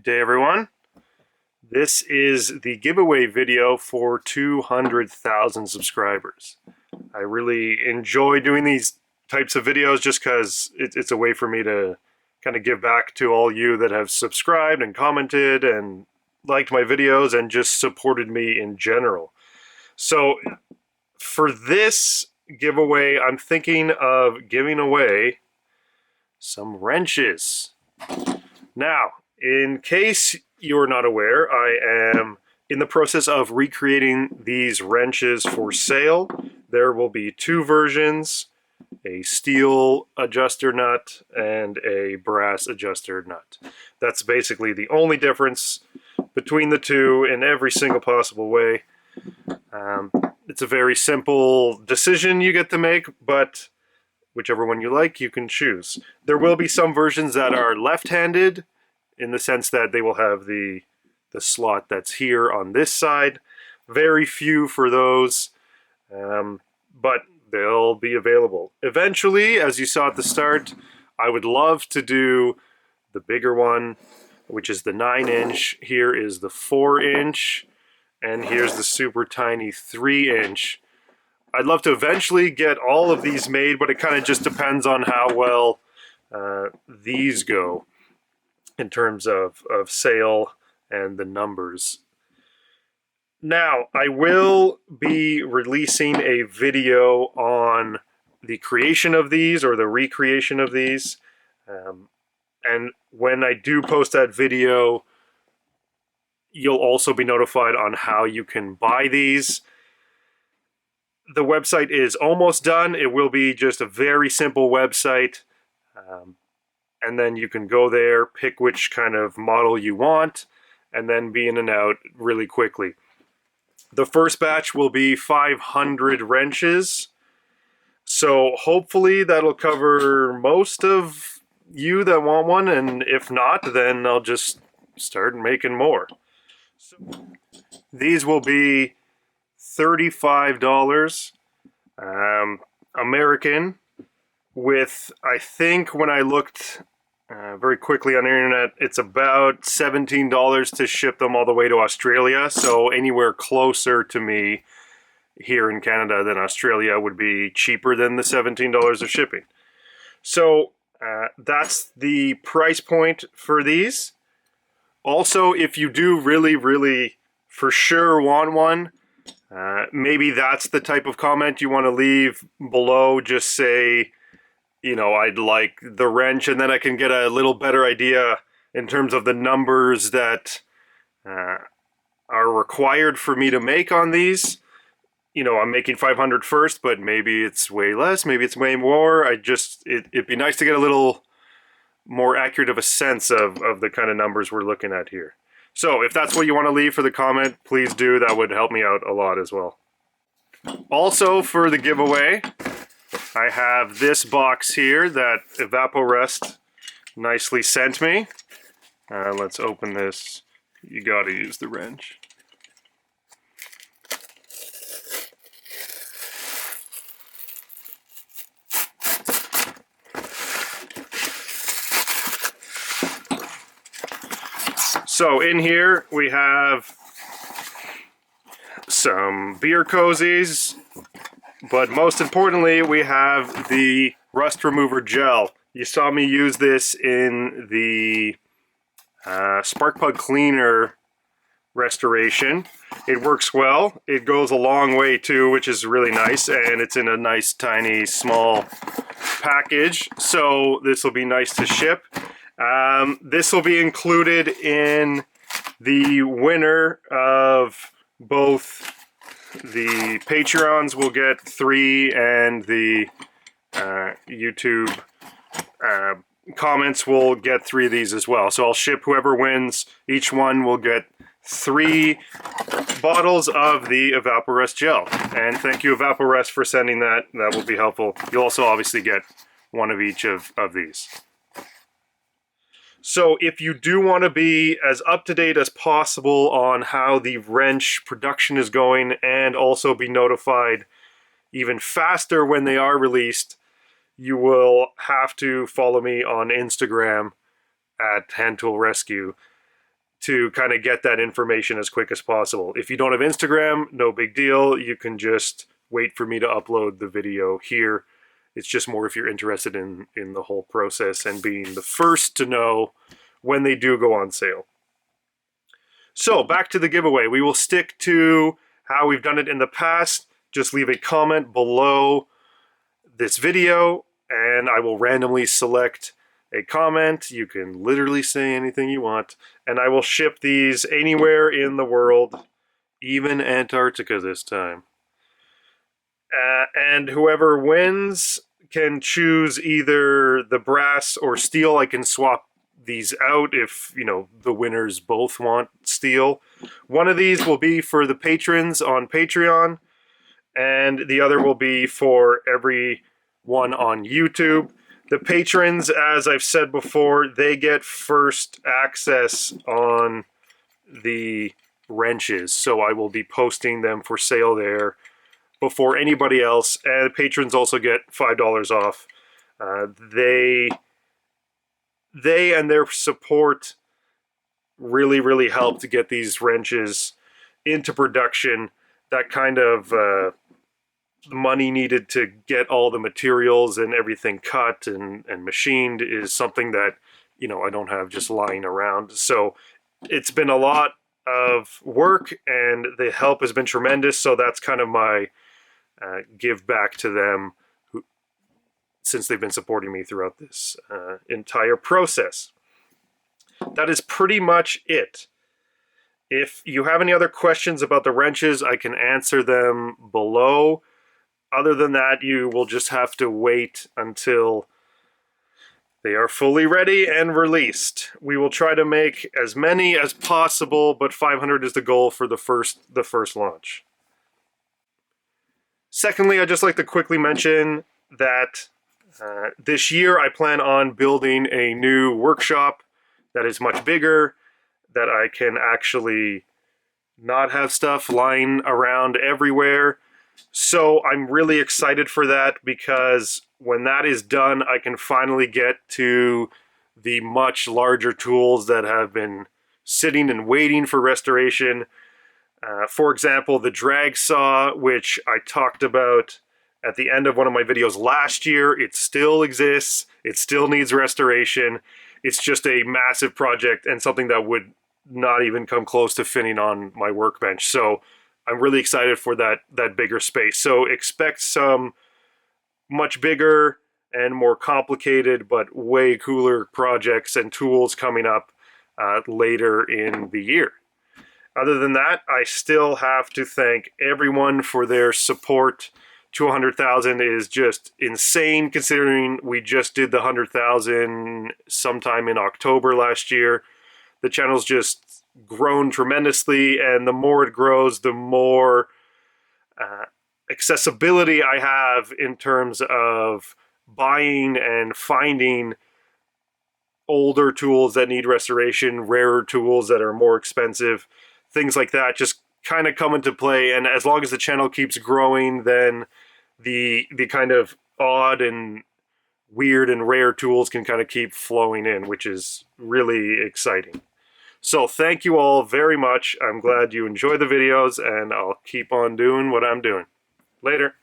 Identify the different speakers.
Speaker 1: Good day, everyone. This is the giveaway video for 200,000 subscribers. I really enjoy doing these types of videos just because it's a way for me to kind of give back to all you that have subscribed and commented and liked my videos and just supported me in general. So for this giveaway, I'm thinking of giving away some wrenches. Now, in case you're not aware, I am in the process of recreating these wrenches for sale. There will be two versions, a steel adjuster nut and a brass adjuster nut. That's basically the only difference between the two in every single possible way. It's a very simple decision you get to make, but whichever one you like, you can choose. There will be some versions that are left-handed, in the sense that they will have the slot that's here on this side. Very few for those, but they'll be available. Eventually, as you saw at the start, I would love to do the bigger one, which is the 9-inch. Here is the 4-inch, and here's the super tiny 3-inch. I'd love to eventually get all of these made, but it kind of just depends on how well these go in terms of sale and the numbers. Now, I will be releasing a video on the creation of these or the recreation of these. And when I do post that video, you'll also be notified on how you can buy these. The website is almost done. It will be just a very simple website. And then you can go there, pick which kind of model you want, and then be in and out really quickly. The first batch will be 500 wrenches. So hopefully that'll cover most of you that want one, and if not, then I'll just start making more. So these will be $35 American, with, I think when I looked very quickly on the internet, it's about $17 to ship them all the way to Australia. So anywhere closer to me here in Canada than Australia would be cheaper than the $17 of shipping. So that's the price point for these. Also, if you do really for sure want one, maybe that's the type of comment you want to leave below. Just say, you know, I'd like the wrench, and then I can get a little better idea in terms of the numbers that are required for me to make on these. You know, I'm making 500 first, but maybe it's way less, maybe it's way more. It'd be nice to get a little more accurate of a sense of the kind of numbers we're looking at here. So if that's what you want to leave for the comment, please do. That would help me out a lot as well. Also, for the giveaway, I have this box here that Evaporest nicely sent me. Let's open this. You gotta use the wrench. So in here we have some beer cozies, but most importantly we have the rust remover gel. You saw me use this in the spark plug cleaner restoration. It works well. It goes a long way too, which is really nice, and it's in a nice tiny small package, so this will be nice to ship. This will be included in the winner of both the Patreons will get 3, and the YouTube comments will get 3 of these as well. So I'll ship whoever wins. Each one will get 3 bottles of the Evaporest gel. And thank you, Evaporest, for sending that. That will be helpful. You'll also obviously get 1 of each of these. So if you do want to be as up-to-date as possible on how the wrench production is going, and also be notified even faster when they are released, you will have to follow me on Instagram at Hand Tool Rescue. to kind of get that information as quick as possible. If you don't have Instagram, no big deal. You can just wait for me to upload the video here. It's just more if you're interested in the whole process and being the first to know when they do go on sale. So back to the giveaway. We will stick to how we've done it in the past. Just leave a comment below this video and I will randomly select a comment. You can literally say anything you want, and I will ship these anywhere in the world, even Antarctica this time. And whoever wins can choose either the brass or steel. I can swap these out if, you know, the winners both want steel. One of these will be for the patrons on Patreon, and the other will be for everyone on YouTube. The patrons, as I've said before, they get first access on the wrenches, so I will be posting them for sale there before anybody else. And patrons also get $5 off. They and their support really help to get these wrenches into production. That kind of money needed to get all the materials and everything cut and machined is something that, you know, I don't have just lying around. So it's been a lot of work and the help has been tremendous. So that's kind of my give back to them since they've been supporting me throughout this entire process. That is pretty much it. If you have any other questions about the wrenches, I can answer them below. Other than that, you will just have to wait until they are fully ready and released. We will try to make as many as possible, but 500 is the goal for the first launch. Secondly, I'd just like to quickly mention that this year I plan on building a new workshop that is much bigger, that I can actually not have stuff lying around everywhere. So I'm really excited for that, because when that is done, I can finally get to the much larger tools that have been sitting and waiting for restoration. For example, the drag saw, which I talked about at the end of one of my videos last year. It still exists. It still needs restoration. It's just a massive project and something that would not even come close to fitting on my workbench. So I'm really excited for that bigger space. So expect some much bigger and more complicated but way cooler projects and tools coming up later in the year. Other than that, I still have to thank everyone for their support. 200,000 is just insane, considering we just did the 100,000 sometime in October last year. The channel's just grown tremendously, and the more it grows, the more accessibility I have in terms of buying and finding older tools that need restoration, rarer tools that are more expensive, things like that just kind of come into play. And as long as the channel keeps growing, then the kind of odd and weird and rare tools can kind of keep flowing in, which is really exciting. So thank you all very much. I'm glad you enjoy the videos, and I'll keep on doing what I'm doing. Later.